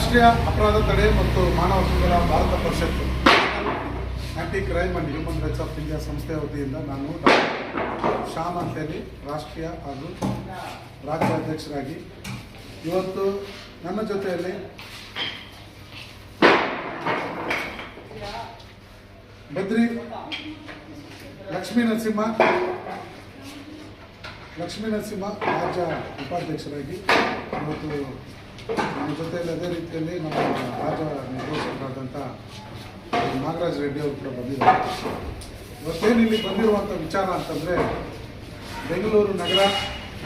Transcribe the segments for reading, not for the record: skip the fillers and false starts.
ರಾಷ್ಟ್ರೀಯ ಅಪರಾಧ ತಡೆ ಮತ್ತು ಮಾನವ ಹಕ್ಕುಗಳ ಭಾರತ ಪರಿಷತ್ತು anti crime and human rights of India ಸಂಸ್ಥೆಯ ವತಿಯಿಂದ ನಾನು ಶ್ಯಾಮ್ ಅಂತೇಳಿ ರಾಷ್ಟ್ರೀಯ ಹಾಗೂ ರಾಜ್ಯ ಅಧ್ಯಕ್ಷರಾಗಿ ಇವತ್ತು ನನ್ನ ಜೊತೆಯಲ್ಲಿ ಬದ್ರಿ ಲಕ್ಷ್ಮೀ ನರಸಿಂಹ ರಾಜ್ಯ ಉಪಾಧ್ಯಕ್ಷರಾಗಿ ಇವತ್ತು ನಮ್ಮ ಜೊತೆಯಲ್ಲಿ ಅದೇ ರೀತಿಯಲ್ಲಿ ನಮ್ಮ ರಾಜ್ಯ ನಿರ್ದೇಶಕರಾದಂಥ ನಾಗರಾಜ್ ರೆಡ್ಡಿ ಅವರು ಕೂಡ ಬಂದಿದ್ದಾರೆ. ಇವತ್ತೇನು ಇಲ್ಲಿ ಬಂದಿರುವಂಥ ವಿಚಾರ ಅಂತಂದರೆ ಬೆಂಗಳೂರು ನಗರ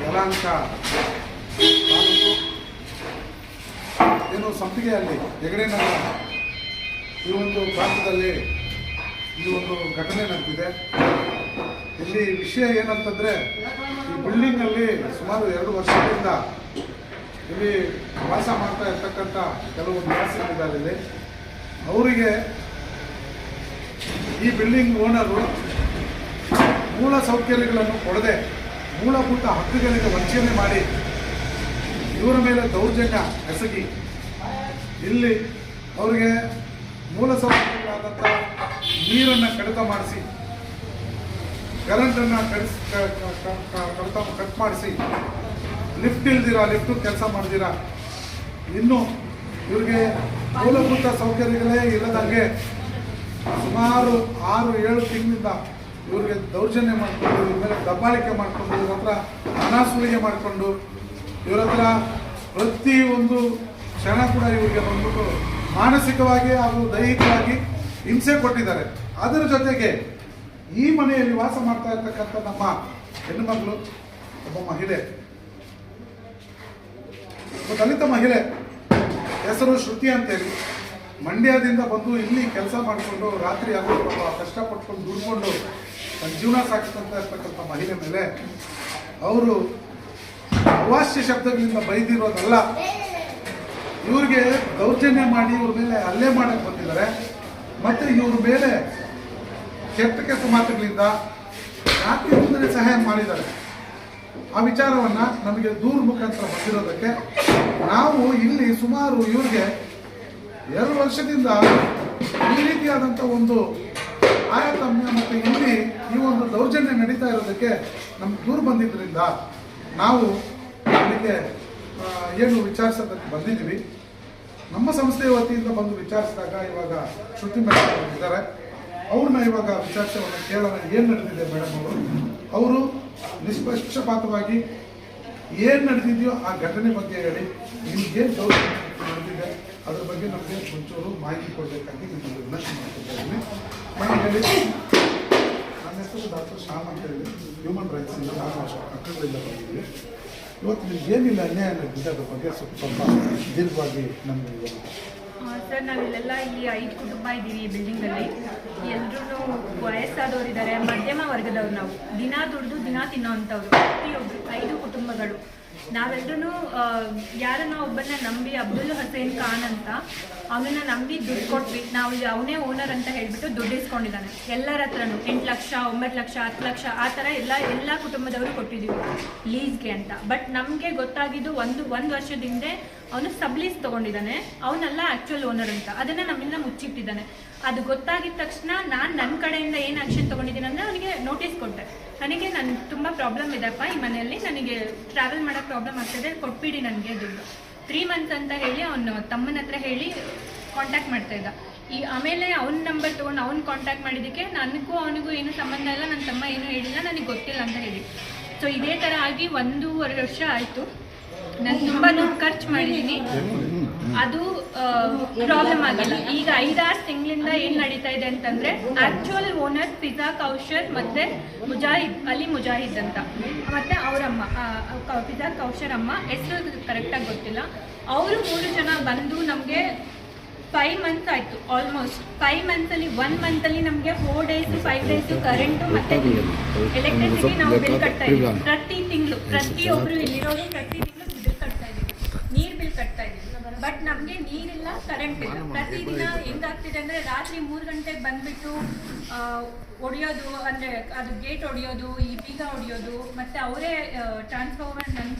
ಯಲಹಂಕ ತಾಲೂಕು ಏನು ಸಂಪಿಗೆಯಲ್ಲಿ ಹೆಗಡೆ ನಗರ ಈ ಒಂದು ಪ್ರಾಂತದಲ್ಲಿ ಈ ಒಂದು ಘಟನೆ ನಡೆದಿದೆ. ಇಲ್ಲಿ ವಿಷಯ ಏನಂತಂದರೆ ಈ ಬಿಲ್ಡಿಂಗಲ್ಲಿ ಸುಮಾರು 2 ವರ್ಷಗಳಿಂದ ಇಲ್ಲಿ ವಾಸ ಮಾಡ್ತಾ ಇರ್ತಕ್ಕಂಥ ಕೆಲವು ನಿವಾಸಿಗಳಿದ್ದಾರೆ. ಇಲ್ಲಿ ಅವರಿಗೆ ಈ ಬಿಲ್ಡಿಂಗ್ ಓನರು ಮೂಲ ಸೌಕರ್ಯಗಳನ್ನು ಕೊಡದೆ ಮೂಲಭೂತ ಹಕ್ಕುಗಳಿಗೆ ವಂಚನೆ ಮಾಡಿ ಇವರ ಮೇಲೆ ದೌರ್ಜನ್ಯ ಎಸಗಿ ಇಲ್ಲಿ ಅವರಿಗೆ ಮೂಲ ಸೌಕರ್ಯಗಳಾದಂಥ ನೀರನ್ನು ಕಡಿತ ಮಾಡಿಸಿ, ಕರೆಂಟನ್ನು ಕಟ್ ಮಾಡಿಸಿ, ಲಿಫ್ಟ್ ಇಲ್ದಿರ ಲಿಫ್ಟು ಕೆಲಸ ಮಾಡ್ದಿರ, ಇನ್ನು ಇವ್ರಿಗೆ ಮೂಲಭೂತ ಸೌಕರ್ಯಗಳೇ ಇಲ್ಲದಂಗೆ ಸುಮಾರು 6-7 ತಿಂಗಳಿಂದ ಇವ್ರಿಗೆ ದೌರ್ಜನ್ಯ ಮಾಡಿಕೊಂಡು ಇವ್ರ ಮೇಲೆ ದಬ್ಬಾಳಿಕೆ ಮಾಡಿಕೊಂಡು ಇವ್ರ ಹತ್ರ ಹಣ ಸುಲಿಗೆ ಮಾಡಿಕೊಂಡು ಇವ್ರ ಹತ್ರ ಪ್ರತಿಯೊಂದು ಕ್ಷಣ ಕೂಡ ಇವರಿಗೆ ಬಂದ್ಬಿಟ್ಟು ಮಾನಸಿಕವಾಗಿ ಹಾಗೂ ದೈಹಿಕವಾಗಿ ಹಿಂಸೆ ಕೊಟ್ಟಿದ್ದಾರೆ. ಅದರ ಜೊತೆಗೆ ಈ ಮನೆಯಲ್ಲಿ ವಾಸ ಮಾಡ್ತಾ ಇರ್ತಕ್ಕಂಥ ನಮ್ಮ ಹೆಣ್ಣುಮಗಳು ಒಬ್ಬ ಮಹಿಳೆ, ಒಬ್ಬ ದಲಿತ ಮಹಿಳೆ, ಹೆಸರು ಶ್ರುತಿ ಅಂತೇಳಿ ಮಂಡ್ಯದಿಂದ ಬಂದು ಇಲ್ಲಿ ಕೆಲಸ ಮಾಡಿಕೊಂಡು ರಾತ್ರಿ ಆಗೋ ಕಷ್ಟಪಟ್ಕೊಂಡು ದುಡ್ಕೊಂಡು ತನ್ನ ಜೀವನ ಸಾಗಿಸ್ತಾ ಇರ್ತಕ್ಕಂಥ ಮಹಿಳೆ ಮೇಲೆ ಅವರು ಅವಾಚ್ಯ ಶಬ್ದಗಳಿಂದ ಬೈದಿರೋದಲ್ಲ, ಇವ್ರಿಗೆ ದೌರ್ಜನ್ಯ ಮಾಡಿ ಇವ್ರ ಮೇಲೆ ಹಲ್ಲೆ ಮಾಡಕ್ಕೆ ಬಂದಿದ್ದಾರೆ. ಮತ್ತು ಇವ್ರ ಮೇಲೆ ಕೆಟ್ಟ ಮಾತುಗಳಿಂದ ರಾತ್ರಿ ಮುಂದೆ ಸಹಾಯ ಮಾಡಿದ್ದಾರೆ. ಆ ವಿಚಾರವನ್ನು ನಮಗೆ ದೂರು ಮುಖಾಂತರ ಬಂದಿರೋದಕ್ಕೆ ನಾವು ಇಲ್ಲಿ ಸುಮಾರು ಇವ್ರಿಗೆ 2 ವರ್ಷದಿಂದ ಈ ರೀತಿಯಾದಂಥ ಒಂದು ಆಯತಮ್ಯ ಮತ್ತು ಇಲ್ಲಿ ಈ ಒಂದು ದೌರ್ಜನ್ಯ ನಡೀತಾ ಇರೋದಕ್ಕೆ ನಮ್ಗೆ ದೂರು ಬಂದಿದ್ದರಿಂದ ನಾವು ಅದಕ್ಕೆ ಏನು ವಿಚಾರಿಸೋದಕ್ಕೆ ಬಂದಿದ್ದೀವಿ. ನಮ್ಮ ಸಂಸ್ಥೆಯ ವತಿಯಿಂದ ಬಂದು ವಿಚಾರಿಸಿದಾಗ ಇವಾಗ ಶ್ರುತಿ ಮೇಡಮ್ ಇದ್ದಾರೆ, ಅವ್ರನ್ನ ಇವಾಗ ವಿಚಾರಿಸೋಣ, ಕೇಳೋಣ ಏನು ನಡೆದಿದೆ ಮೇಡಮ್ ಅವರು ನಿಷ್ಪಕ್ಷಪಾತವಾಗಿ ಏನು ನಡೆದಿದೆಯೋ ಆ ಘಟನೆ ಬಗ್ಗೆ ಹೇಳಿ, ನಿಮ್ಗೇನು ದೌರ್ಜನ್ಯ ನಡೆದಿದೆ ಅದ್ರ ಬಗ್ಗೆ ನಮಗೆ ಒಂಚೂರು ಮಾಹಿತಿ ಕೊಡಬೇಕಾಗಿ ನಿಮ್ಮಲ್ಲಿ ವಿನಂತಿ ಮಾಡ್ತಿದ್ದೀನಿ. ನಾನು ಹೇಳಿ, ನನ್ನ ಹೆಸರು ಡಾಕ್ಟರ್ ಶ್ಯಾಮ್ ಅಂತ ಹೇಳಿ ಹ್ಯೂಮನ್ ರೈಟ್ಸಿಂದ ನಾನು ಹಕ್ಕುಗಳಿಂದ ಬಂದಿದ್ದೀವಿ. ಇವತ್ತು ನಿಮ್ಗೆ ಏನಿಲ್ಲ ಅನ್ಯಾಯ ನಡೆದಿದೆ ಅದ್ರ ಬಗ್ಗೆ ಸ್ವಲ್ಪ ದೀರ್ಘವಾಗಿ ನಮಗೆ ಸರ್, ನಾವಿಲ್ಲೆಲ್ಲ ಇಲ್ಲಿ 5 ಕುಟುಂಬ ಇದ್ದೀವಿ ಈ ಬಿಲ್ಡಿಂಗಲ್ಲಿ. ಎಲ್ಲರೂ ವಯಸ್ಸಾದವರಿದ್ದಾರೆ, ಮಧ್ಯಮ ವರ್ಗದವ್ರು. ನಾವು ದಿನ ದುಡಿದು ದಿನ ತಿನ್ನೋ ಅಂಥವ್ರು ಪ್ರತಿಯೊಬ್ಬರು 5 ಕುಟುಂಬಗಳು. ನಾವೆಲ್ಲರೂ ಯಾರನ್ನ ಒಬ್ಬನ್ನ ನಂಬಿ, ಅಬ್ದುಲ್ ಹಸೇನ್ ಖಾನ್ ಅಂತ, ಅವನನ್ನ ನಂಬಿ ದುಡ್ಡು ಕೊಟ್ವಿ. ನಾವು ಅವನೇ ಓನರ್ ಅಂತ ಹೇಳ್ಬಿಟ್ಟು ದುಡ್ಡು ಇಸ್ಕೊಂಡಿದ್ದಾನೆ ಎಲ್ಲರ ಹತ್ರನೂ. 8 ಲಕ್ಷ 9 ಲಕ್ಷ 10 ಲಕ್ಷ ಆ ಥರ ಎಲ್ಲ ಕುಟುಂಬದವರು ಕೊಟ್ಟಿದ್ದೀವಿ ಲೀಸ್ಗೆ ಅಂತ. ಬಟ್ ನಮಗೆ ಗೊತ್ತಾಗಿದ್ದು ಒಂದು ವರ್ಷದಿಂದ ಅವನು ಸಬ್ಲೀಸ್ ತೊಗೊಂಡಿದ್ದಾನೆ, ಅವನೆಲ್ಲ ಆ್ಯಕ್ಚುಯಲ್ ಓನರ್ ಅಂತ. ಅದನ್ನು ನಮ್ಮಿಂದ ಮುಚ್ಚಿಟ್ಟಿದ್ದಾನೆ. ಅದು ಗೊತ್ತಾಗಿದ ತಕ್ಷಣ ನಾನು ನನ್ನ ಕಡೆಯಿಂದ ಏನು ಆ್ಯಕ್ಷನ್ ತೊಗೊಂಡಿದ್ದೀನಿ ಅಂದರೆ ಅವನಿಗೆ ನೋಟಿಸ್ ಕೊಟ್ಟೆ. ನನಗೆ ತುಂಬ ಪ್ರಾಬ್ಲಮ್ ಇದೆಪ್ಪ ಈ ಮನೆಯಲ್ಲಿ, ನನಗೆ ಟ್ರಾವೆಲ್ ಮಾಡೋಕ್ಕೆ ಪ್ರಾಬ್ಲಮ್ ಆಗ್ತಿದೆ, ಕೊಟ್ಬಿಡಿ ನನಗೆ ದುಡ್ಡು 3 ಮಂತ್ಸ್ ಅಂತ ಹೇಳಿ ಅವನು ತಮ್ಮನ ಹತ್ರ ಹೇಳಿ ಕಾಂಟ್ಯಾಕ್ಟ್ ಮಾಡ್ತಾಯಿದ್ದ. ಆಮೇಲೆ ಅವ್ನ ನಂಬರ್ ತೊಗೊಂಡು ಅವ್ನು ಕಾಂಟ್ಯಾಕ್ಟ್ ಮಾಡಿದ್ದಕ್ಕೆ ನನಗೂ ಅವನಿಗೂ ಏನು ಸಂಬಂಧ ಇಲ್ಲ, ನನ್ನ ತಮ್ಮ ಏನೂ ಹೇಳಿಲ್ಲ, ನನಗೆ ಗೊತ್ತಿಲ್ಲ ಅಂತ ಹೇಳಿ. ಸೊ ಇದೇ ಥರ ಆಗಿ 1.5 ವರ್ಷ ಆಯಿತು. ನಾನು ತುಂಬ ದುಡ್ಡು ಖರ್ಚು ಮಾಡಿದ್ದೀನಿ, ಅದು ಪ್ರಾಬ್ಲಮ್ ಆಗಿಲ್ಲ. ಈಗ 5-6 ತಿಂಗಳಿಂದ ಏನು ನಡೀತಾ ಇದೆ ಅಂತಂದರೆ, ಆ್ಯಕ್ಚುಯಲ್ ಓನರ್ ಫಿಜಾ ಕೌಶರ್ ಮತ್ತು ಅಲಿ ಮುಜಾಹಿದ್ ಅಂತ, ಮತ್ತು ಅವರಮ್ಮ ಫಿಜಾ ಕೌಶರ್ ಅಮ್ಮ, ಹೆಸರು ಕರೆಕ್ಟಾಗಿ ಗೊತ್ತಿಲ್ಲ. ಅವರು 3 ಜನ ಬಂದು ನಮಗೆ 5 ಮಂತ್ಸ್ ಆಯಿತು. ಆಲ್ಮೋಸ್ಟ್ 5 ಮಂತ್ಸಲ್ಲಿ 1 ಮಂತಲ್ಲಿ ನಮಗೆ 4 ಡೇಸ್ 5 ಡೇಸು ಕರೆಂಟು ಮತ್ತು ಎಲೆಕ್ಟ್ರಿಸಿಟಿ ನಾವು ಬಿಲ್ ಕಟ್ತಾ ಇದ್ದೀವಿ. ಪ್ರತಿ ತಿಂಗಳು ಪ್ರತಿಯೊಬ್ಬರು ಇಲ್ಲಿರೋರು ಪ್ರತಿ ತಿಂಗಳು ಬಿಲ್ ಕಟ್ತಾ ಇದ್ದೀವಿ, ನೀರು ಬಿಲ್ ಕಟ್ತಾ ಇದ್ದೀವಿ. ಬಟ್ ನಮಗೆ ನೀರಿಲ್ಲ, ಕರೆಂಟ್ ಇಲ್ಲ. ಪ್ರತಿದಿನ ಹೆಂಗಾಗ್ತಿದೆ ಅಂದರೆ, ರಾತ್ರಿ 3 ಗಂಟೆಗೆ ಬಂದುಬಿಟ್ಟು ಹೊಡೆಯೋದು, ಅಂದರೆ ಅದು ಗೇಟ್ ಹೊಡೆಯೋದು, ಈ ಬೀಗ ಹೊಡೆಯೋದು, ಮತ್ತು ಅವರೇ ಟ್ರಾನ್ಸ್ಫಾರ್ಮರ್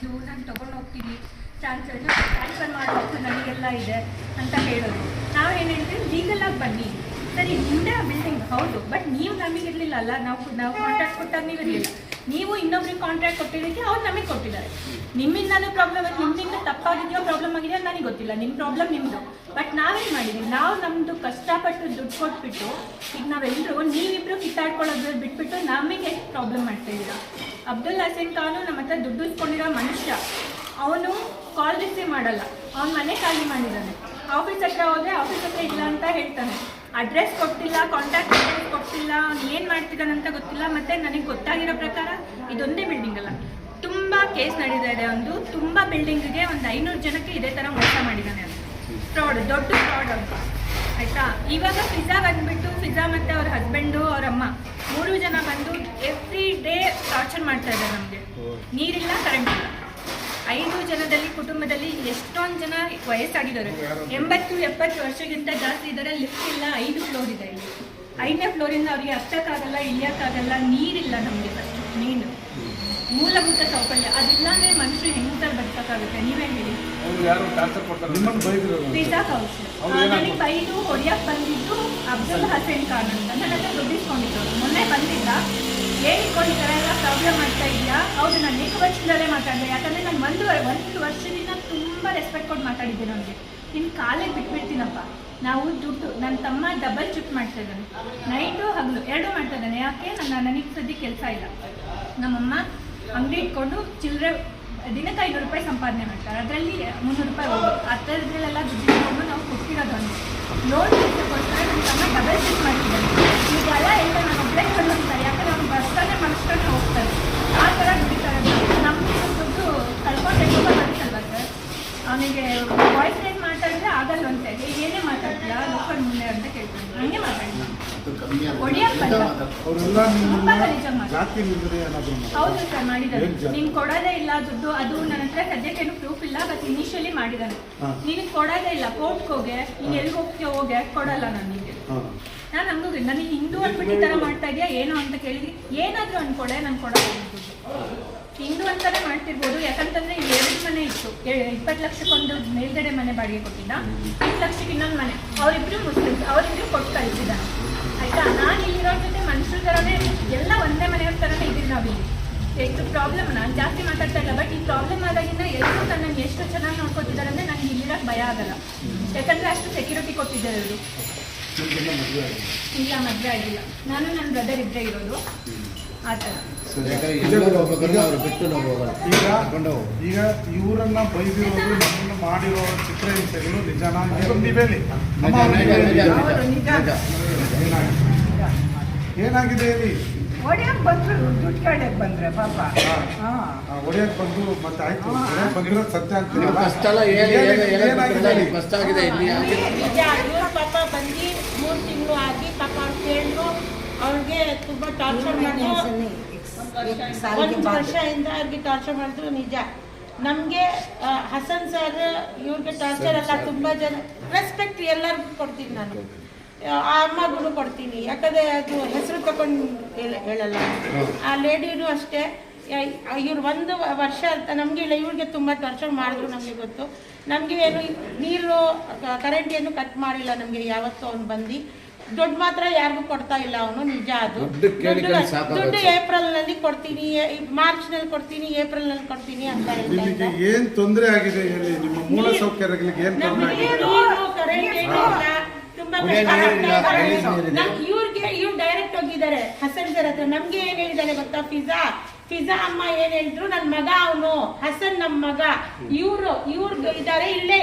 ನಾನು ತೊಗೊಂಡು ಹೋಗ್ತೀನಿ, ಟ್ರಾನ್ಸ್ಫರ್ ಮಾಡೋ ಹಕ್ಕು ನನಗೆಲ್ಲ ಇದೆ ಅಂತ ಹೇಳೋದು. ನಾವೇನು ಹೇಳ್ತೀವಿ, ಲೀಗಲಾಗಿ ಬನ್ನಿ, ಸರಿ ನಿಮ್ಮದೇ ಆ ಬಿಲ್ಡಿಂಗ್ ಹೌದು, ಬಟ್ ನೀವು ನಮಗಿರಲಿಲ್ಲ ಅಲ್ಲ, ನಾವು ಕಾಂಟ್ರಾಕ್ಟ್ ಕೊಟ್ಟಾಗ ನೀವು ಇರಲಿಲ್ಲ, ನೀವು ಇನ್ನೊಬ್ರಿಗೆ ಕಾಂಟ್ರಾಕ್ಟ್ ಕೊಟ್ಟಿದ್ದಕ್ಕೆ ಅವ್ರು ನಮಗೆ ಕೊಟ್ಟಿದ್ದಾರೆ. ನಿಮ್ಮಿಂದಲೂ ಪ್ರಾಬ್ಲಮ್ ಆಗಿ, ನಿಮ್ಮಿಂದ ತಪ್ಪಾಗಿದೆಯೋ ಪ್ರಾಬ್ಲಮ್ ಆಗಿದೆಯೋ ನನಗೆ ಗೊತ್ತಿಲ್ಲ, ನಿಮ್ಮ ಪ್ರಾಬ್ಲಮ್ ನಿಮ್ಮದು. ಬಟ್ ನಾವೇನು ಮಾಡಿದ್ದೀವಿ, ನಾವು ನಮ್ಮದು ಕಷ್ಟಪಟ್ಟು ದುಡ್ಡು ಕೊಟ್ಬಿಟ್ಟು ಈಗ ನಾವೆಲ್ಲರೂ ನೀವಿಬ್ಬರು ಕಿತ್ತಾಡ್ಕೊಳ್ಳೋದು ಬಿಟ್ಬಿಟ್ಟು ನಮಗೆ ಪ್ರಾಬ್ಲಮ್ ಮಾಡ್ತಾ ಇದ್ದೀರಾ. ಅಬ್ದುಲ್ ಹಸೀನ್ ಖಾನು ನಮ್ಮ ಹತ್ರ ದುಡ್ಡು ಇಸ್ಕೊಂಡಿರೋ ಮನುಷ್ಯ, ಅವನು ಕಾಲ್ ರಿಸೀವ್ ಮಾಡಲ್ಲ, ಅವ್ನ ಮನೆ ಖಾಲಿ ಮಾಡಿದ್ದಾನೆ. ಆಫೀಸ್ ಹತ್ರ ಹೋದರೆ ಆಫೀಸ್ ಹತ್ರ ಇಲ್ಲ ಅಂತ ಹೇಳ್ತಾನೆ, ಅಡ್ರೆಸ್ ಕೊಟ್ಟಿಲ್ಲ, ಕಾಂಟ್ಯಾಕ್ಟ್ ಅಡ್ರೆಸ್ ಕೊಟ್ಟಿಲ್ಲ, ಅವ್ನು ಏನು ಮಾಡ್ತಿದ್ದಾನಂತ ಗೊತ್ತಿಲ್ಲ. ಮತ್ತು ನನಗೆ ಗೊತ್ತಾಗಿರೋ ಪ್ರಕಾರ ಇದೊಂದೇ ಬಿಲ್ಡಿಂಗ್ ಅಲ್ಲ, ತುಂಬ ಕೇಸ್ ನಡೀತಾ ಇದೆ. ಒಂದು ತುಂಬ ಬಿಲ್ಡಿಂಗಿಗೆ ಒಂದು 500 ಜನಕ್ಕೆ ಇದೇ ಥರ ಮೋಸ ಮಾಡಿದ್ದಾನೆ. ಅದು ಫ್ರಾಡ್, ದೊಡ್ಡ ಫ್ರಾಡ್ ಅಂತ, ಆಯಿತಾ. ಇವಾಗ ಫಿಜಾ ಬಂದುಬಿಟ್ಟು, ಫಿಜಾ ಮತ್ತು ಅವ್ರ ಹಸ್ಬೆಂಡು, ಅವರಮ್ಮ 3 ಜನ ಬಂದು ಎವ್ರಿ ಡೇ ಟಾರ್ಚರ್ ಮಾಡ್ತಾ ಇದ್ದಾರೆ ನಮಗೆ. ನೀರಿಲ್ಲ, ಕರೆಂಟ್ ಇಲ್ಲ. 5 ಜನದಲ್ಲಿ ಕುಟುಂಬದಲ್ಲಿ ಎಷ್ಟೊಂದು ಜನ ವಯಸ್ಸಾಗಿದ್ದಾರೆ, 80-70 ವರ್ಷಕ್ಕಿಂತ ಜಾಸ್ತಿ ಇದ್ದಾರೆ. ಲಿಫ್ಟ್ ಇಲ್ಲ, 5 ಫ್ಲೋರ್ ಇದೆ. ಇಲ್ಲಿ 5ನೇ ಫ್ಲೋರಿಂದ ಅವ್ರಿಗೆ ಹತ್ತಕ್ಕಾಗಲ್ಲ, ಇಳಿಯೋಕ್ಕಾಗಲ್ಲ. ನೀರಿಲ್ಲ, ನಮಗೆ ಫಸ್ಟ್ ನೀರು ಮೂಲಭೂತ ಸೌಕರ್ಯ ಅದಿಲ್ಲ ಅಂದರೆ ಮನುಷ್ಯರು ಹೆಂಗಸಲ್ಲಿ ಬದುಕೋಕ್ಕಾಗುತ್ತೆ? ನೀವೇ ಹೇಳಿ. ಪಿಜ್ಜಾ ಹೌಸ್ ನನಗೆ ಬೈದು ಹೊಡಿಯಕ್ಕೆ ಬಂದಿದ್ದು ಅಬ್ದುಲ್ ಹಸೀನ್ ಖಾನ್ ಅಂತ. ನನ್ನ ಹತ್ರ ದುಡ್ಡಿಸ್ಕೊಂಡಿದ್ದವರು ಮೊನ್ನೆ ಬಂದಿದ್ದ, ಹೇಳಿಕೊಂಡು ಈ ಥರ ಎಲ್ಲ ಪ್ರಾಬ್ಲಮ್ ಮಾಡ್ತಾ ಇದೆಯಾ? ಹೌದು, ನಾನು ಏಕವಚನದಲ್ಲೇ ಮಾತಾಡಿದೆ, ಯಾಕಂದರೆ ನಾನು ಒಂದು ವರ್ಷದಿಂದ ತುಂಬ ರೆಸ್ಪೆಕ್ಟ್ ಕೊಟ್ಟು ಮಾತಾಡಿದ್ದೆ. ನನಗೆ ನಿನ್ನ ಕಾಲಿಗೆ ಬಿಟ್ಬಿಡ್ತೀನಪ್ಪ, ನಾವು ದುಡ್ಡು, ನನ್ನ ತಮ್ಮ ಡಬಲ್ ಶಿಫ್ಟ್ ಮಾಡ್ತಾ ಇದ್ದಾನೆ, ನೈಟು ಹಗಲು 2 ಮಾಡ್ತಾ ಇದ್ದಾನೆ. ಯಾಕೆ? ನನಗೆ ಸದ್ಯಕ್ಕೆ ಕೆಲಸ ಇಲ್ಲ. ನಮ್ಮಮ್ಮ ಅಂಗಡಿ ಇಟ್ಕೊಂಡು ಚಿಲ್ಲರೆ ದಿನಕ್ಕೆ 500 ರೂಪಾಯಿ ಸಂಪಾದನೆ ಮಾಡ್ತಾರೆ, ಅದರಲ್ಲಿ 300 ರೂಪಾಯಿ ಹೋಗುತ್ತೆ. ಆ ಥರದ್ರಲ್ಲೆಲ್ಲ ದುಡ್ಡು ಇಟ್ಕೊಂಡು ನಾವು ಕೊಟ್ಟಿರೋದು ಒಂದು ಲೋನ್ ತೆಗೆದುಕೊಳ್ತಾರೆ. ನನ್ನ ತಮ್ಮ ಡಬಲ್ ಶಿಫ್ಟ್ ಮಾಡ್ತಿದ್ದಾನೆ. ಈಗೆಲ್ಲ ಎಲ್ಲ ನಾನು ಒಬ್ಬರೇ ಕೊಡ್ತಾರೆ, ಯಾಕಂದರೆ ಅವ್ನು ಬರ್ತಾನೆ ಮನುಷ್ಯನೇ ಹೋಗ್ತಾರೆ, ಆ ಥರ ದುಡಿತಾರೆ. ನಮಗೆ ದುಡ್ಡು ಕಳ್ಕೊಂಡೆ ಬರುತ್ತಲ್ವ ಸರ್. ಅವನಿಗೆ ವಾಯ್ಸ್ ರೇಟ್ ಮಾತಾಡಿದ್ರೆ ಆಗಲ್ವಂತೆ, ಏನೇ ಮಾತಾಡ್ತೀಯ ಲೋಕಲ್ ಮುಂದೆ ಅಂತ ಕೇಳ್ತಾನೆ. ಹಂಗೆ ಮಾತಾಡಿಲ್ಲ, ಹೊಡಿಯಕ್ಕೆ ತುಂಬ ಗಲೀಜಾಗಿ ಮಾತಾಡ್ತಾರೆ. ಹೌದು ಸರ್, ಮಾಡಿದ್ದಾನೆ. ನೀನು ಕೊಡೋದೇ ಇಲ್ಲ ದುಡ್ಡು, ಅದು ನನ್ನ ಹತ್ರ ಸದ್ಯಕ್ಕೇನು ಪ್ರೂಫ್ ಇಲ್ಲ, ಬಟ್ ಇನಿಷಿಯಲಿ ಮಾಡಿದ್ದಾನೆ. ನಿನಗೆ ಕೊಡೋದೇ ಇಲ್ಲ, ಕೋರ್ಟ್ಗೆ ಹೋಗೆ, ನೀನು ಎಲ್ಲಿ ಹೋಗ್ತೀಯೋ ಹೋಗೆ, ಕೊಡಲ್ಲ ನನಗೆ. ನಾನು ಹಂಗೋಗಿ ನನಗೆ ಹಿಂದೂ ಅಂದ್ಬಿಟ್ಟು ಈ ಥರ ಮಾಡ್ತಾ ಇದೆಯಾ ಏನೋ ಅಂತ ಕೇಳಿದ್ವಿ. ಏನಾದರೂ ಅಂದ್ಕೊಡೆ, ನಾನು ಕೊಡೋದು ಹಿಂದೂ ಅಂತಾನೆ ಮಾಡ್ತಿರ್ಬೋದು. ಯಾಕಂತಂದ್ರೆ 2 ಮನೆ ಇತ್ತು, 20 ಲಕ್ಷಕ್ಕೊಂದು ಮೇಲ್ಗಡೆ ಮನೆ ಬಾಡಿಗೆ ಕೊಟ್ಟಿದ್ದ, 10 ಲಕ್ಷಕ್ಕೆ ಇನ್ನೊಂದು ಮನೆ. ಅವರಿಬ್ರು ಮುಸ್ಲಿಮ್ಸ್, ಅವರಿಬ್ರು ಕೊಟ್ಟು ಕಳಿಸಿದ್ದಾನೆ, ಆಯ್ತಾ. ನಾನು ಇಲ್ಲಿರೋ ಜೊತೆ ಮನುಷ್ಯರ ಥರನೇ ಎಲ್ಲ ಒಂದೇ ಮನೆಯವ್ರ ಥರನೇ ಇದ್ದೀವಿ ನಾವಿಲ್ಲಿ. ಎಷ್ಟು ಪ್ರಾಬ್ಲಮ್, ನಾನು ಜಾಸ್ತಿ ಮಾತಾಡ್ತಾ ಇಲ್ಲ, ಬಟ್ ಈ ಪ್ರಾಬ್ಲಮ್ ಆದಾಗಿಂದ ಎಲ್ಲರೂ ನನ್ನನ್ನು ಎಷ್ಟು ಚೆನ್ನಾಗಿ ನೋಡ್ಕೊತಿದ್ದಾರೆ ಅಂದರೆ ನನಗೆ ಇಲ್ಲಿರೋಕ್ಕೆ ಭಯ ಆಗಲ್ಲ. ಯಾಕಂದರೆ ಅಷ್ಟು ಸೆಕ್ಯೂರಿಟಿ ಕೊಟ್ಟಿದ್ದಾರೆ ಅವರು. ಇಲ್ಲ, ಮದುವೆ ಆಗಿಲ್ಲ, ನಾನು ನನ್ನ ಬ್ರದರ್ ಇಬ್ಬರೇ ಇರೋದು, ಆ ಥರ. ಈಗ ಇವರನ್ನ ಬೈದಿರೋದು, ನಮ್ಮನ್ನು ಮಾಡಿರೋ ಚಿತ್ರಹಿಂಸೆಗಳು ನಿಜನಾ? ನೀವೇಳಿ, ಏನಾಗಿದೆ ಹೇಳಿ. ಒಡೆಯಕ್ಕೆ ಬಂದ್ರು, ದುಡ್ಡು ಕಡೆಗೆ ಬಂದ್ರೆ ಪಾಪ ಒಡೆಯಕ್ಕೆ ಬಂದು ಮತ್ತೆ ಆಯ್ತು, ಬಂದಿರೋದು ಸತ್ಯ ಆಗ್ತದೆ. ಪಾಪ ಬಂದು 3 ತಿಂಗಳು ಆಗಿ ಪಾಪ ಅವ್ರು ಕೇಳಿದ್ರು, ಅವ್ರಿಗೆ ತುಂಬ ಟಾರ್ಚರ್ ಮಾಡಿ 1 ವರ್ಷದಿಂದ ಅವ್ರಿಗೆ ಟಾರ್ಚರ್ ಮಾಡಿದ್ರು. ನಿಜ, ನಮಗೆ ಹಸನ್ ಸರ್ ಇವ್ರಿಗೆ ಟಾರ್ಚರ್ ಅಲ್ಲ, ತುಂಬ ಜನ ರೆಸ್ಪೆಕ್ಟ್ ಎಲ್ಲರಿಗೂ ಕೊಡ್ತೀನಿ ನಾನು, ಆ ಅಮ್ಮಗೂ ಕೊಡ್ತೀನಿ. ಯಾಕಂದರೆ ಅದು ಹೆಸರು ತಗೊಂಡು ಹೇಳಲ್ಲ. ಆ ಲೇಡಿನೂ ಅಷ್ಟೇ, ಇವ್ರು 1 ವರ್ಷ ಅಂತ ನಮಗೆ ಇಲ್ಲ, ಇವ್ರಿಗೆ ತುಂಬ ಟಾರ್ಚರ್ ಮಾಡಿದ್ರು. ನಮಗೆ ಗೊತ್ತು, ನಮಗೆ ಏನು ನೀರು ಕರೆಂಟ್ ಏನು ಕಟ್ ಮಾಡಿಲ್ಲ ನಮಗೆ ಯಾವತ್ತೂ. ಅವ್ನು ಬಂದು ದುಡ್ಡು ಮಾತ್ರ ಯಾರಿಗೂ ಕೊಡ್ತಾ ಇಲ್ಲ ಅವನು, ನಿಜ. ಅದು ದುಡ್ಡು ಏಪ್ರಿಲ್ನಲ್ಲಿ ಕೊಡ್ತೀನಿ, ಮಾರ್ಚ್ನಲ್ಲಿ ಕೊಡ್ತೀನಿ, ಏಪ್ರಿಲ್ನಲ್ಲಿ ಕೊಡ್ತೀನಿ ಅಂತ ಹೇಳ್ತಾ ಇದ್ದ. ಏನ್ ತೊಂದರೆ ಆಗಿದೆ ಹೇಳಿ, ನಿಮ್ಮ ಮೂಲ ಸೌಕರ್ಯಗಳಿಗೆ ಏನ್ ತೊಂದರೆ ಆಗಿದೆ? ನೀರು ಕರೆಂಟ್ ಏನಿಲ್ಲ, ತುಂಬಾ ಇವ್ರು ಡೈರೆಕ್ಟ್ ಹೋಗಿದ್ದಾರೆ ಹಸನ್ ಸರ್ ಹತ್ರ. ನಮ್ಗೆ ಏನ್ ಹೇಳಿದ್ದಾರೆ ಗೊತ್ತಾ? ಫಿಜಾ ಅಮ್ಮ ಏನ್ ಹೇಳಿದ್ರು, ನನ್ನ ಮಗ ಅವನು ಹಸನ್, ನಮ್ಮ ಮಗ. ಇವ್ರು ಇದ್ದಾರೆ, ಇಲ್ಲೇ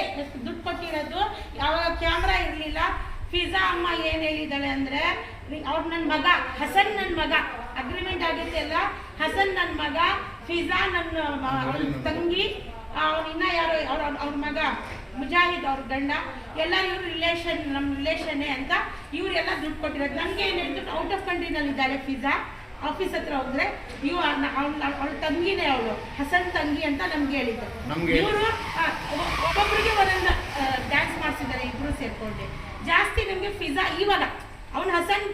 ದುಡ್ಡು ಕೊಟ್ಟಿರೋದು. ಯಾವಾಗ ಕ್ಯಾಮ್ರಾ ಇರ್ಲಿಲ್ಲ. ಫಿಜಾ ಅಮ್ಮ ಏನ್ ಹೇಳಿದ್ದಾಳೆ ಅಂದ್ರೆ, ಅವ್ರು ನನ್ನ ಮಗ ಹಸನ್, ನನ್ನ ಮಗ, ಅಗ್ರಿಮೆಂಟ್ ಆಗಿತ್ತೆ ಅಲ್ಲ, ಹಸನ್ ನನ್ನ ಮಗ, ಫಿಜಾ ನನ್ನ ತಂಗಿ, ಇನ್ನ ಯಾರು ಅವ್ರ ಮಗ ಮುಜಾಹಿದ್, ಅವ್ರ ಗಂಡ, ಎಲ್ಲ ಇವ್ರ ರಿಲೇಷನ್, ನಮ್ಮ ರಿಲೇಷನ್ನೇ ಅಂತ ಇವರೆಲ್ಲ ದುಡ್ಡು ಕೊಟ್ಟಿರೋದು. ನಮ್ಗೆ ಏನು ಹೇಳಿದ್ರು, ಔಟ್ ಆಫ್ ಕಂಟ್ರಿನಲ್ಲಿ ಇದ್ದಾಳೆ ಫಿಜಾ, ಆಫೀಸ್ ಹತ್ರ ಹೋದ್ರೆ ಅವಳ ತಂಗಿನೇ, ಅವಳು ಹಸನ್ ತಂಗಿ ಅಂತ ನಮ್ಗೆ ಹೇಳಿದ್ರು. ಇವರು ಒಬ್ಬೊಬ್ಬರಿಗೆ ಒಂದೊಂದು ಡ್ಯಾನ್ಸ್ ಮಾಡಿಸಿದ್ದಾರೆ, ಇಬ್ರು ಸೇರ್ಕೊಂಡು. ಜಾಸ್ತಿ ನಮಗೆ ಫಿಜಾ ಇವಾಗ ಅವನು ಹಸನ್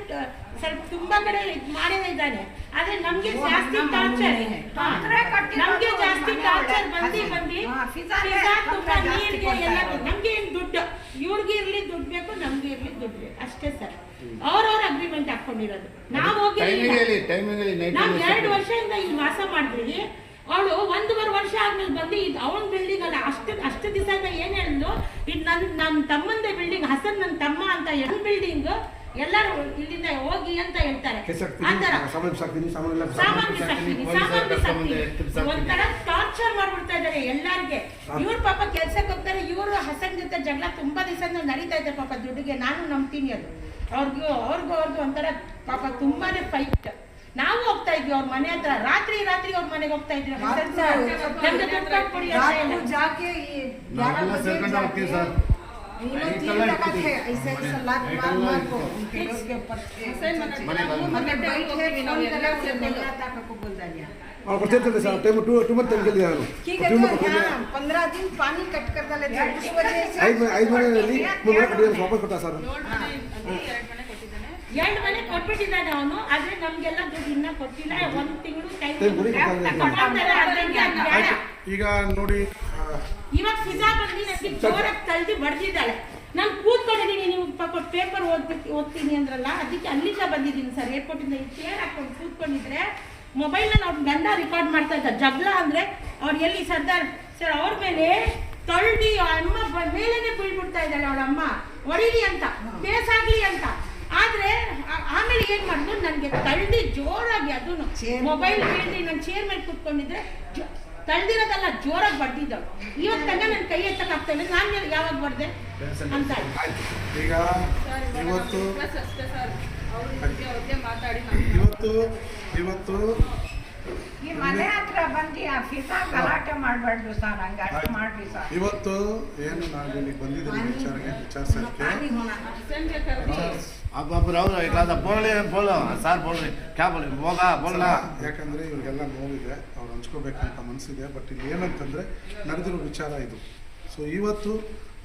ಸ್ವಲ್ಪ ತುಂಬಾ ಕಡೆ ಮಾಡಿದ ಇದ್ದಾನೆ, ಆದ್ರೆ ನಮ್ಗೆ ಜಾಸ್ತಿ ಟಾರ್ಚರ್, ನಮ್ಗೆ ಜಾಸ್ತಿ ಟಾರ್ಚರ್ ಬಂದು ಫಿಜಾ ತುಂಬಾ ನೀರಿಗೆ ಎಲ್ಲ ನಮ್ಗೆ ಏನ್ ದುಡ್ಡು, ಇವ್ರಿಗೆ ಇರ್ಲಿ ದುಡ್ಡು ಬೇಕು, ನಮ್ಗೆ ಇರ್ಲಿ ದುಡ್ಡು ಬೇಕು ಅಷ್ಟೇ ಸರ್. ಅವ್ರವ್ರ ಅಗ್ರಿಮೆಂಟ್ ಹಾಕೊಂಡಿರೋದು. ನಾವು ಹೋಗಿ ನಾವು 2 ವರ್ಷದಿಂದ ಇಲ್ಲಿ ವಾಸ ಮಾಡಿದ್ವಿ. ಅವಳು 1.5 ವರ್ಷ ಆದ್ಮೇಲೆ ಬಂದು ಇದು ಅವನ ಬಿಲ್ಡಿಂಗ್ ಅಲ್ಲ, ಅಷ್ಟು ದಿವಸ ಏನ್ ಹೇಳಿದ್ಲು, ಇದು ನನ್ನ ತಮ್ಮಂದೇ ಬಿಲ್ಡಿಂಗ್, ಹಸನ್ ನನ್ನ ತಮ್ಮ ಅಂತ ಎರಡು ಬಿಲ್ಡಿಂಗ್ ಎಲ್ಲರೂ ಇಲ್ಲಿಂದ ಹೋಗಿ ಅಂತ ಹೇಳ್ತಾರೆ. ಒಂಥರ ಟಾರ್ಚರ್ ಮಾಡ್ಬಿಡ್ತಾ ಇದಾರೆ ಎಲ್ಲಾರ್ಗೆ. ಇವ್ರ ಪಾಪ ಕೆಲ್ಸಕ್ಕೆ ಹೋಗ್ತಾರೆ, ಇವರು ಹಸನ್ ಜೊತೆ ಜಗಳ ತುಂಬಾ ದಿವಸ ನಡೀತಾ ಇದೆ ಪಾಪ ದುಡ್ಡಿಗೆ. ನಾನು ನಂಬ್ತೀನಿ ಅದು. ಅವ್ರಿಗೂ ಒಂಥರ ಪಾಪ ತುಂಬಾನೇ ಫೈಟ್. ನಾವು ಹೋಗ್ತಾ ಇದ್ವಿ ಅವ್ರ ಮನೆ ಹತ್ರ, ರಾತ್ರಿ ಅವ್ರ ಮನೆಗೆ ಹೋಗ್ತಾ ಇದ್ವಿ. और करते थे सर टाइम टू मंथ के लिए आलो की कहते हैं 15 दिन पानी कट कर डाले थे, उस वजह से 5 ಮನೆಯಲ್ಲಿ ಮುಂದೆ ಕಟ್ಟಿದ್ರೆ ವಾಪಸ್ ಕೊಟ್ಟ ಸರ್. 2 ಮನೆ ಕೊಟ್ಬಿಟ್ಟಿದ್ದಾನೆ ಅವನು, ಆದ್ರೆ ನಮ್ಗೆಲ್ಲ ದುಡ್ಡು ಇನ್ನ ಕೊಟ್ಟಿಲ್ಲ. 1 ತಿಂಗಳು ಟೈಮ್. ಈಗ ನೋಡಿ, ಇವಾಗ ಫಿಜಾ ಬಂದು ನನಗೆ ಜೋರಾಗಿ ತಳ್ಳಿ ಬಡ್ದಿದ್ದಾಳೆ. ನಾನು ಕೂತ್ಕೊಂಡಿದ್ದೀನಿ, ನೀವು ಪಾಪ ಪೇಪರ್ ಓದ್ತೀನಿ ಅಂದ್ರಲ್ಲ, ಅದಕ್ಕೆ ಅಲ್ಲಿಂದ ಬಂದಿದ್ದೀನಿ ಸರ್. ಏರ್ಪೋರ್ಟಿಂದ ಚೇರ್ ಹಾಕೊಂಡು ಕೂತ್ಕೊಂಡಿದ್ರೆ ಮೊಬೈಲ್ನಲ್ಲಿ ಅವ್ರ ಗಂಡ ರೆಕಾರ್ಡ್ ಮಾಡ್ತಾ ಇದ್ದಾರೆ. ಜಗಳ ಅಂದ್ರೆ ಅವ್ರು ಎಲ್ಲಿ ಸರ್ದಾರ್ ಸರ್ ಅವ್ರ ಮೇಲೆ ತಳ್ಳಿ ಅಮ್ಮ ಮೇಲೇನೆ ಬೀಳ್ಬಿಡ್ತಾ ಇದ್ದಾಳೆ ಅವಳ ಅಮ್ಮ, ಹೊಡಿಲಿ ಅಂತ, ಬೇಸಾಗ್ಲಿ ಅಂತ. ಆದ್ರೆ ಆಮೇಲೆ ಏನ್ ಮಾಡಿದ್ರು, ನನಗೆ ತಳ್ಳಿ ಜೋರಾಗಿ, ಅದನ್ನು ಮೊಬೈಲ್ ಕೇಳಿ ನಾನು ಚೇರ್ ಮೇಲೆ ಕೂತ್ಕೊಂಡಿದ್ರೆ ತಳ್ದಿರೋದಲ್ಲ, ಜೋರಾಗಿ ಬಡ್ದಿದ್ದಳು. ಇವಾಗ ತಗ ನನ್ನ ಕೈ ಎತ್ತಕ್ಕಾಗ್ತಾಯಿಲ್ಲ, ನಾನು ಯಾವಾಗ ಬಡ್ದೆ ಅಂತ. ಈಗ ಇವತ್ತು ಈ ಮನೆ ಹತ್ರ ಬಂದು ಆ ಫಿಜಾ ಗಲಾಟೆ ಮಾಡಬಾರ್ದು ಸರ್, ಹಂಗಾರೆ ಮಾಡ್ರಿ ಸರ್. ಇವತ್ತು ಏನು ನಾವು ಇಲ್ಲಿ ಬಂದಿದ್ದೀವಿ ವಿಚಾರಿಸೋಕ್ಕೆ, ಯಾಕಂದ್ರೆ ಇವ್ರಿಗೆಲ್ಲ ನೋವಿದೆ, ಅವ್ರು ಹಂಚ್ಕೋಬೇಕಂತ ಮನಸ್ಸಿದೆ. ಬಟ್ ಇಲ್ಲಿ ಏನಂತಂದ್ರೆ ನಡೆದಿರೋ ವಿಚಾರ ಇದು. ಸೊ ಇವತ್ತು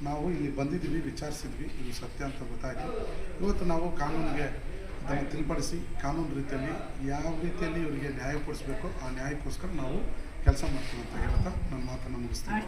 ನಾವು ಇಲ್ಲಿ ಬಂದಿದ್ದೀವಿ, ವಿಚಾರಿಸಿದ್ವಿ, ಇದು ಸತ್ಯ ಅಂತ ಗೊತ್ತಾಯಿತು. ಇವತ್ತು ನಾವು ಕಾನೂನಿಗೆ ಅದನ್ನು ತಿಳಿಪಡಿಸಿ ಕಾನೂನು ರೀತಿಯಲ್ಲಿ ಯಾವ ರೀತಿಯಲ್ಲಿ ಇವರಿಗೆ ನ್ಯಾಯ ಕೊಡಿಸ್ಬೇಕು ಆ ನ್ಯಾಯಕ್ಕೋಸ್ಕರ ನಾವು ಕೆಲಸ ಮಾಡ್ತೀವಿ ಅಂತ ಹೇಳ್ತಾ ನನ್ನ ಮಾತನ್ನು ಮುಗಿಸ್ತೀವಿ.